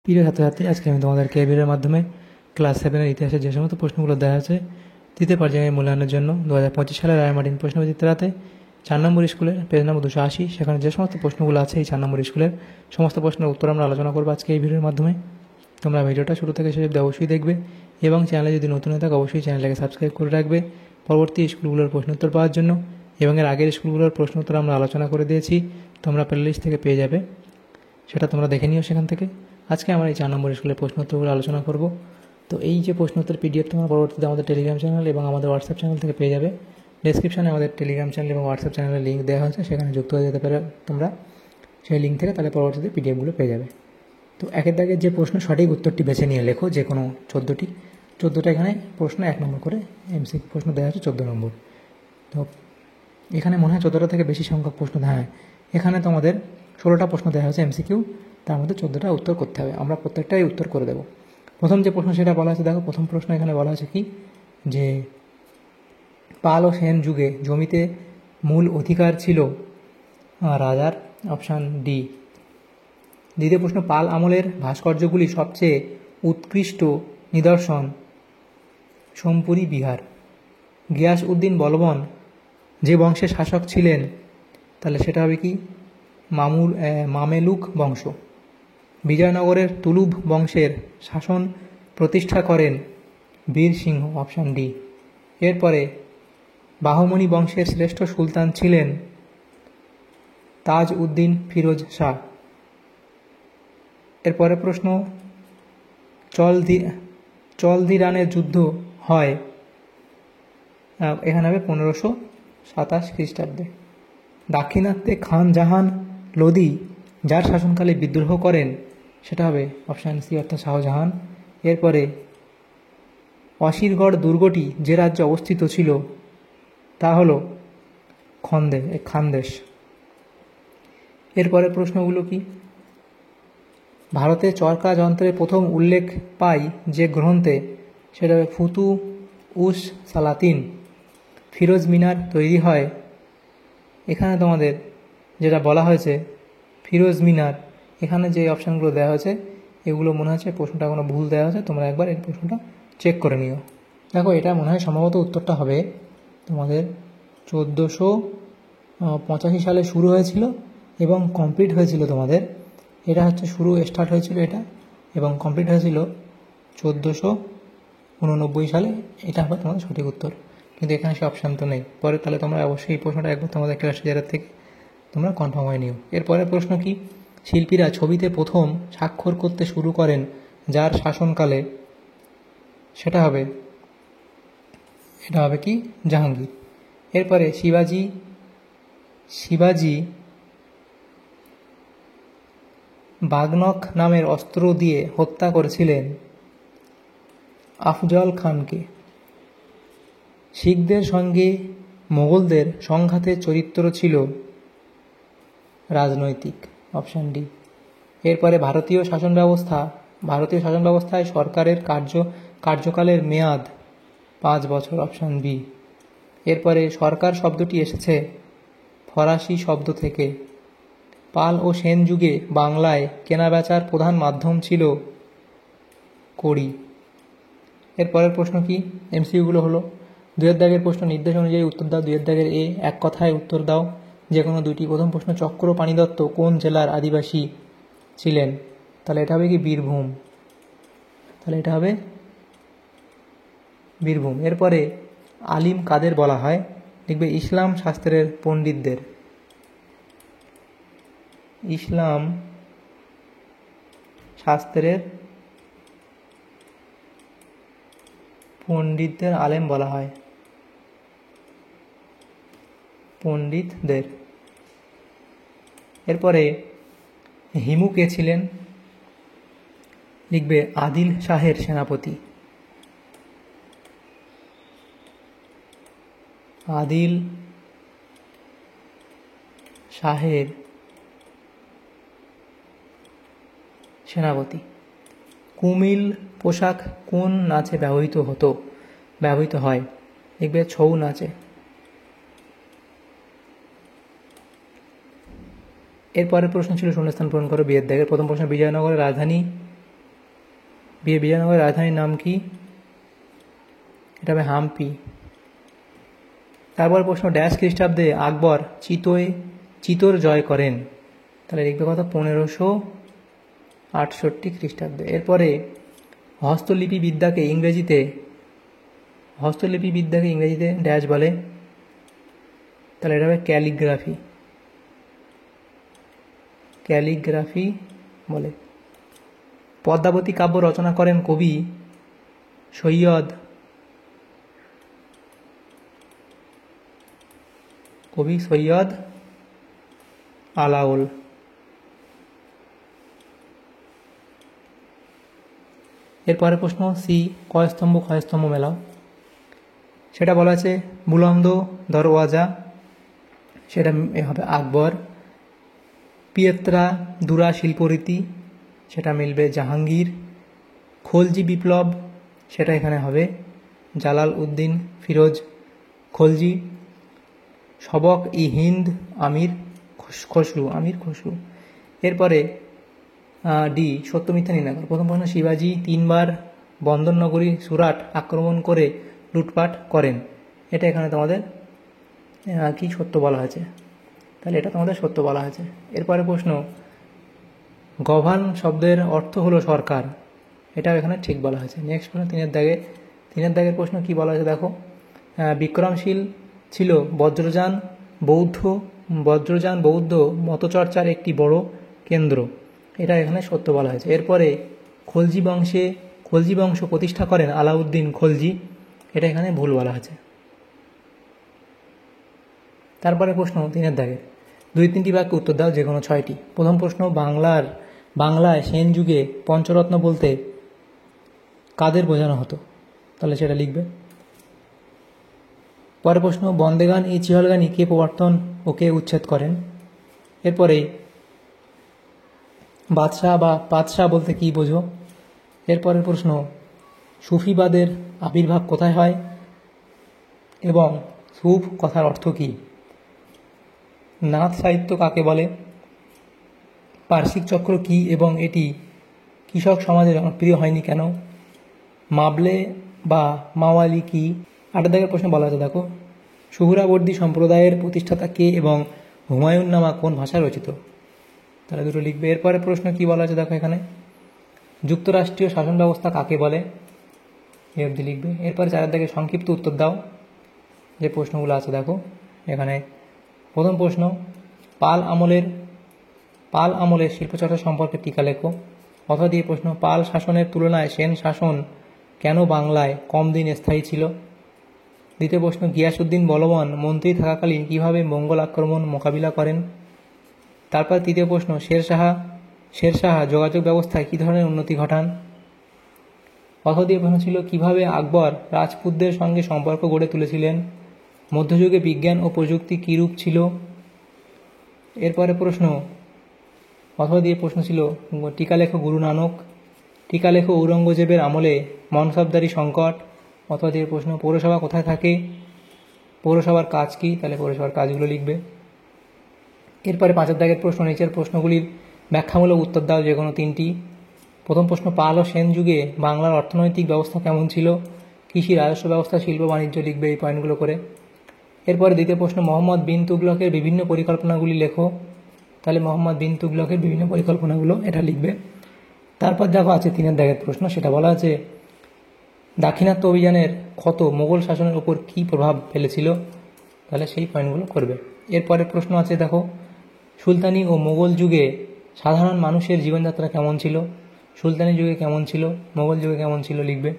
প্রিয় ছাত্রছাত্রী, আজকে আমি তোমাদেরকে এই ভিডিওর মাধ্যমে ক্লাস 7-এর ইতিহাসের যে সমস্ত প্রশ্নগুলো দেওয়া আছে তৃতীয় পর্যায়ে মূল্যায়নের জন্য 2025 সালের রায়মার্টিন প্রশ্নবিচিত্রাতে 4 নম্বর স্কুলের পেজ নম্বর 280 সেখানে যে সমস্ত প্রশ্নগুলো আছে এই 4 নম্বর স্কুলের সমস্ত প্রশ্নের উত্তর আমরা আলোচনা করবো আজকে এই ভিডিওর মাধ্যমে। তোমরা ভিডিওটা শুরু থেকে শেষ অবধি অবশ্যই দেখবে এবং চ্যানেলে যদি নতুন হয়ে থাকে অবশ্যই চ্যানেলটাকে সাবস্ক্রাইব করে রাখবে পরবর্তী স্কুলগুলোর প্রশ্নোত্তর পাওয়ার জন্য। এবং এর আগের স্কুলগুলোর প্রশ্নোত্তর আমরা আলোচনা করে দিয়েছি, তোমরা প্লেলিস্ট থেকে পেয়ে যাবে, সেটা তোমরা দেখে নিও সেখান থেকে। আজকে আমরা এই 4 নম্বর স্কুলের প্রশ্নোত্তরগুলো আলোচনা করব। তো এই যে প্রশ্নোত্তর পিডিএফ তোমরা পরবর্তীতে আমাদের টেলিগ্রাম চ্যানেল এবং আমাদের হোয়াটসঅ্যাপ চ্যানেল থেকে পেয়ে যাবে। ডেসক্রিপশনে আমাদের টেলিগ্রাম চ্যানেল এবং হোয়াটসঅ্যাপ চ্যানেলের লিঙ্ক দেওয়া হয়েছে, সেখানে যুক্ত হয়ে যেতে পারে তোমরা সেই লিঙ্ক থেকে, তাহলে পরবর্তীতে পিডিএফগুলো পেয়ে যাবে। তো একের দাগের যে প্রশ্ন সঠিক উত্তরটি বেছে নিয়ে লেখো, যে কোনো 14টা এখানে প্রশ্ন 1 নম্বর করে এমসি প্রশ্ন দেওয়া হচ্ছে 14 নম্বর। তো এখানে মনে হয় 14টা থেকে বেশি সংখ্যক প্রশ্ন, হ্যাঁ এখানে তোমাদের 16টা প্রশ্ন দেওয়া হয়েছে এমসিকিউ, তার মধ্যে 14টা উত্তর করতে হবে। আমরা প্রত্যেকটাই উত্তর করে দেব। প্রথম যে প্রশ্ন সেটা বলা আছে, দেখো প্রথম প্রশ্ন এখানে বলা আছে কি, যে পাল ও সেন যুগে জমিতে মূল অধিকার ছিল রাজার, অপশান ডি। দ্বিতীয় প্রশ্ন, পাল আমলের ভাস্কর্যগুলি সবচেয়ে উৎকৃষ্ট নিদর্শন সোমপুরি বিহার। গিয়াস উদ্দিন বলবন যে বংশের শাসক ছিলেন, তাহলে সেটা হবে কি মামেলুক বংশ। বিজয়নগরের তুলুভ বংশের শাসন প্রতিষ্ঠা করেন বীর সিংহ, অপশান ডি। এরপরে বাহমনি বংশের শ্রেষ্ঠ সুলতান ছিলেন তাজ উদ্দিন ফিরোজ শাহ। এরপরে প্রশ্ন, চলদিরানের যুদ্ধ হয়, এখানে হবে 1527 খ্রিস্টাব্দে। দাক্ষিণাত্যে খান জাহান লোদি যার শাসনকালে বিদ্রোহ করেন, সেটা হবে অপশান সি অর্থাৎ শাহজাহান। এরপরে অসিরগড় দুর্গটি যে রাজ্যে অবস্থিত ছিল তা হল খানদেশ। এরপরে প্রশ্নগুলো কি, ভারতে চরকা যন্ত্রের প্রথম উল্লেখ পাই যে গ্রন্থে, সেটা হবে ফুতু উস সালাতিন। ফিরোজ মিনার তৈরি হয়, এখানে তোমাদের যেটা বলা হয়েছে ফিরোজ মিনার, এখানে যে অপশানগুলো দেওয়া হয়েছে এগুলো মনে হচ্ছে প্রশ্নটা কোনো ভুল দেওয়া হয়েছে, তোমরা একবার এই প্রশ্নটা চেক করে নিও। দেখো এটা মনে হয় সম্ভবত উত্তরটা হবে তোমাদের 1485 সালে শুরু হয়েছিল এবং কমপ্লিট হয়েছিল তোমাদের, এটা হচ্ছে স্টার্ট হয়েছিল এটা এবং কমপ্লিট হয়েছিল 1489 সালে। এটা হবে তোমাদের সঠিক উত্তর, কিন্তু এখানে সে অপশান তো নেই। পরে তাহলে তোমরা অবশ্যই এই প্রশ্নটা একবার তোমাদের ক্লাস টিচারের থেকে তোমরা কনফার্ম হয়ে নিও। এরপরে প্রশ্ন কি, শিল্পীরা ছবিতে প্রথম স্বাক্ষর করতে শুরু করেন যার শাসনকালে, সেটা হবে কি জাহাঙ্গীর। এরপরে শিবাজি বাগনক নামের অস্ত্র দিয়ে হত্যা করেছিলেন আফজল খানকে। শিখদের সঙ্গে মোগলদের সংঘাতের চরিত্র ছিল রাজনৈতিক, অপশান ডি। এরপরে ভারতীয় শাসন ব্যবস্থায় সরকারের কার্যকালের মেয়াদ 5 বছর, অপশান বি। এরপরে সরকার শব্দটি এসেছে ফরাসি শব্দ থেকে। পাল ও সেন যুগে বাংলায় কেনাবেচার প্রধান মাধ্যম ছিল কড়ি। এরপরের প্রশ্ন কি, এমসিকিউগুলো হলো 2 দাগের প্রশ্ন, নির্দেশ অনুযায়ী উত্তর দাও। 2 দাগের এ, এক কথায় উত্তর দাও যে কোনো 2টি। প্রথম প্রশ্ন, চক্র পাণিদত্ত কোন জেলার আদিবাসী ছিলেন, তাহলে এটা হবে কি বীরভূম, তাহলে এটা হবে বীরভূম। এরপরে আলিম কাদের বলা হয়, দেখবে ইসলাম শাস্ত্রের পণ্ডিতদের, ইসলাম শাস্ত্রের পণ্ডিতদের আলেম বলা হয়, পণ্ডিতদের। এরপরে হিমু কে ছিলেন, লিখবে আদিল শাহের সেনাপতি, আদিল শাহের সেনাপতি। কুমিল পোশাক কোন নাচে ব্যবহৃত হয়, দেখবে ছৌ নাচে। এরপরের প্রশ্ন ছিল শূন্যস্থান পূরণ করো বিয়ের দাগের। প্রথম প্রশ্ন, বিজয়নগরের রাজধানী বিজয়নগরের রাজধানীর নাম কি? এটা হবে হাম্পি। তারপর প্রশ্ন, ড্যাশ খ্রিস্টাব্দে আকবর চিতোর জয় করেন? তাহলে লিখবে কত? 1568 খ্রিস্টাব্দে। এরপরে হস্তলিপি বিদ্যাকে ইংরেজিতে ড্যাশ বলে? তাহলে এটা হবে ক্যালিগ্রাফি বলে। পদ্মাবতী কাব্য রচনা করেন কবি সৈয়দ আলাওল। এরপরে প্রশ্ন, সি কয়স্তম্ভ ক্ষয়স্তম্ভ মেলাও। সেটা বলা আছে বুলন্দ দরওয়াজা, সেটা হবে আকবর। পিয়েত্রা দুরা শিল্পরীতি, সেটা মিলবে জাহাঙ্গীর। খলজি বিপ্লব, সেটা এখানে হবে জালাল উদ্দিন ফিরোজ খলজি। সবক ই হিন্দ আমির খসরু। এরপরে ডি সত্য মিথ্যা নির্ণয় করো। প্রথম প্রশ্ন, শিবাজি 3 বার বন্দরনগরী সুরাট আক্রমণ করে লুটপাট করেন। এটা এখানে তোমাদের কি সত্য বলা হয়েছে? তাহলে এটা তোমাদের সত্য বলা হয়েছে। এরপরে প্রশ্ন, গভর্ন শব্দের অর্থ হলো সরকার, এটাও এখানে ঠিক বলা হয়েছে। নেক্সট প্রশ্ন, তিনের দাগের প্রশ্ন কি বলা হয়েছে দেখো। বিক্রমশীল ছিল বজ্রযান বৌদ্ধ মতচর্চার একটি বড় কেন্দ্র, এটা এখানে সত্য বলা হয়েছে। এরপরে খলজি বংশ প্রতিষ্ঠা করেন আলাউদ্দিন খলজি, এটা এখানে ভুল বলা হয়েছে। তারপরে প্রশ্ন 3 দাগের 2-3টি বাক্যে উত্তর দাও, যে কোনো 6টি। প্রথম প্রশ্ন, বাংলায় সেন যুগে পঞ্চরত্ন বলতে কাদের বোঝানো হতো? তাহলে সেটা লিখবে। পরের প্রশ্ন, বন্দেগান এই চিহলগানি কে প্রবর্তন ও কে উচ্ছেদ করেন? এরপরে বাদশাহ বলতে কি বোঝো? এরপরের প্রশ্ন, সুফিবাদের আবির্ভাব কোথায় হয় এবং সুফ কথার অর্থ কি? নাথ সাহিত্য কাকে বলে? পার্শ্বিক চক্র কি এবং এটি কৃষক সমাজে জনপ্রিয় হয়নি কেন? মাবলে বা মাওয়ালি কি? 8 দাগের প্রশ্ন বলা আছে দেখো, সুহরাবর্দী সম্প্রদায়ের প্রতিষ্ঠাতা কে এবং হুমায়ুন নামা কোন ভাষায় রচিত? তাহলে দুটো লিখবে। এরপরে প্রশ্ন কি বলা আছে দেখো এখানে, যুক্তরাষ্ট্রীয় শাসন ব্যবস্থা কাকে বলে? এই অবধি লিখবে। এরপরে 4 দাগে সংক্ষিপ্ত উত্তর দাও, যে প্রশ্নগুলো আছে দেখো এখানে। প্রথম প্রশ্ন, পাল আমলের শিল্পচর্চা সম্পর্কে টিকা লেখো। অথবা দিয়ে প্রশ্ন, পাল শাসনের তুলনায় সেন শাসন কেন বাংলায় কম দিন স্থায়ী ছিল? দ্বিতীয় প্রশ্ন, গিয়াসউদ্দিন বলবান মন্ত্রী থাকাকালীন কিভাবে মঙ্গল আক্রমণ মোকাবিলা করেন? তারপর তৃতীয় প্রশ্ন, শেরশাহ যোগাযোগ ব্যবস্থায় কী ধরনের উন্নতি ঘটান? অথবা দিয়ে প্রশ্ন ছিল, কিভাবে আকবর রাজপুতদের সঙ্গে সম্পর্ক গড়ে তুলেছিলেন? মধ্যযুগে বিজ্ঞান ও প্রযুক্তি কীরূপ ছিল? এরপরে প্রশ্ন, অথবা দিয়ে প্রশ্ন ছিল, টিকা লেখো গুরু নানক। টিকা লেখো ঔরঙ্গজেবের আমলে মনসবদারি সংকট। অথবা দিয়ে প্রশ্ন, পৌরসভা কোথায় থাকে? পৌরসভার কাজ কি? তাহলে পৌরসভার কাজগুলো লিখবে। এরপরে 5 দাগের প্রশ্ন, নিচের প্রশ্নগুলির ব্যাখ্যামূলক উত্তর দাও, যে কোনো 3টি। প্রথম প্রশ্ন, পাল ও সেন যুগে বাংলার অর্থনৈতিক ব্যবস্থা কেমন ছিল? কৃষি, রাজস্ব ব্যবস্থা, শিল্প বাণিজ্য লিখবে এই পয়েন্টগুলো করে। এরপরে দ্বিতীয় প্রশ্ন, মোহাম্মদ বিন তুগলকের বিভিন্ন পরিকল্পনাগুলি লেখো। তাহলে মোহাম্মদ বিন তুগলকের বিভিন্ন পরিকল্পনাগুলো এটা লিখবে। তারপর দেখো আছে 3 দাগের প্রশ্ন, সেটা বলা আছে দাক্ষিণাত্য অভিযানের ক্ষত মোগল শাসনের উপর কী প্রভাব ফেলেছিল? তাহলে সেই পয়েন্টগুলো করবে। এরপরে প্রশ্ন আছে দেখো, সুলতানি ও মোগল যুগে সাধারণ মানুষের জীবনযাত্রা কেমন ছিল? সুলতানি যুগে কেমন ছিল, মোগল যুগে কেমন ছিল লিখবে।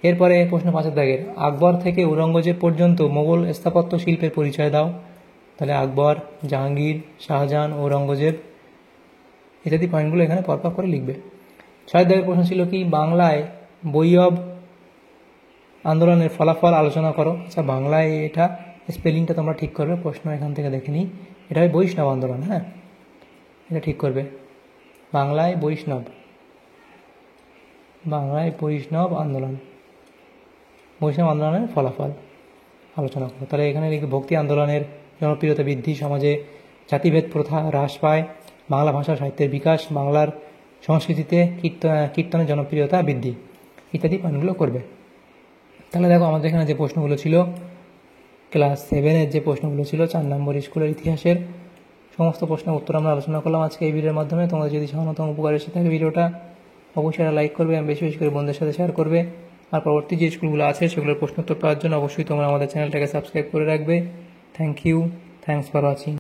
এরপরে প্রশ্ন 5 দাগের, আকবর থেকে ঔরঙ্গজেব পর্যন্ত মোগল স্থাপত্য শিল্পের পরিচয় দাও। তাহলে আকবর, জাহাঙ্গীর, শাহজাহান, ঔরঙ্গজেব ইত্যাদি পয়েন্টগুলো এখানে পরপর করে লিখবে। 6 দাগের প্রশ্ন ছিল কি, বাংলায় বৈয়ব আন্দোলনের ফলাফল আলোচনা করো। আচ্ছা, বাংলায় এটা স্পেলিংটা তোমরা ঠিক করবে, প্রশ্ন এখান থেকে দেখে নিই। এটা হয় বৈষ্ণব আন্দোলন, হ্যাঁ এটা ঠিক করবে। বাংলায় বৈষ্ণব আন্দোলনের ফলাফল আলোচনা করো। তাহলে এখানে লিখবে, ভক্তি আন্দোলনের জনপ্রিয়তা বৃদ্ধি, সমাজে জাতিভেদ প্রথা হ্রাস পায়, বাংলা ভাষা সাহিত্যের বিকাশ, বাংলার সংস্কৃতিতে কীর্তনের জনপ্রিয়তা বৃদ্ধি ইত্যাদি পয়েন্টগুলো করবে। তাহলে দেখো আমাদের এখানে যে প্রশ্নগুলো ছিল, ক্লাস 7-এর যে প্রশ্নগুলো ছিল 4 নম্বর স্কুলের ইতিহাসের সমস্ত প্রশ্নের উত্তর আমরা আলোচনা করলাম আজকে এই ভিডিওর মাধ্যমে। তোমাদের যদি সামান্যতম উপকার এসে থাকে ভিডিওটা অবশ্যই লাইক করবে এবং বেশি বেশি করে বন্ধুদের সাথে শেয়ার করবে। আর পরবর্তী যে স্কুলগুলো আছে সেগুলোর প্রশ্নোত্তর পাওয়ার জন্য অবশ্যই তোমরা আমাদের চ্যানেলটাকে সাবস্ক্রাইব করে রাখবে। Thank you, thanks for watching.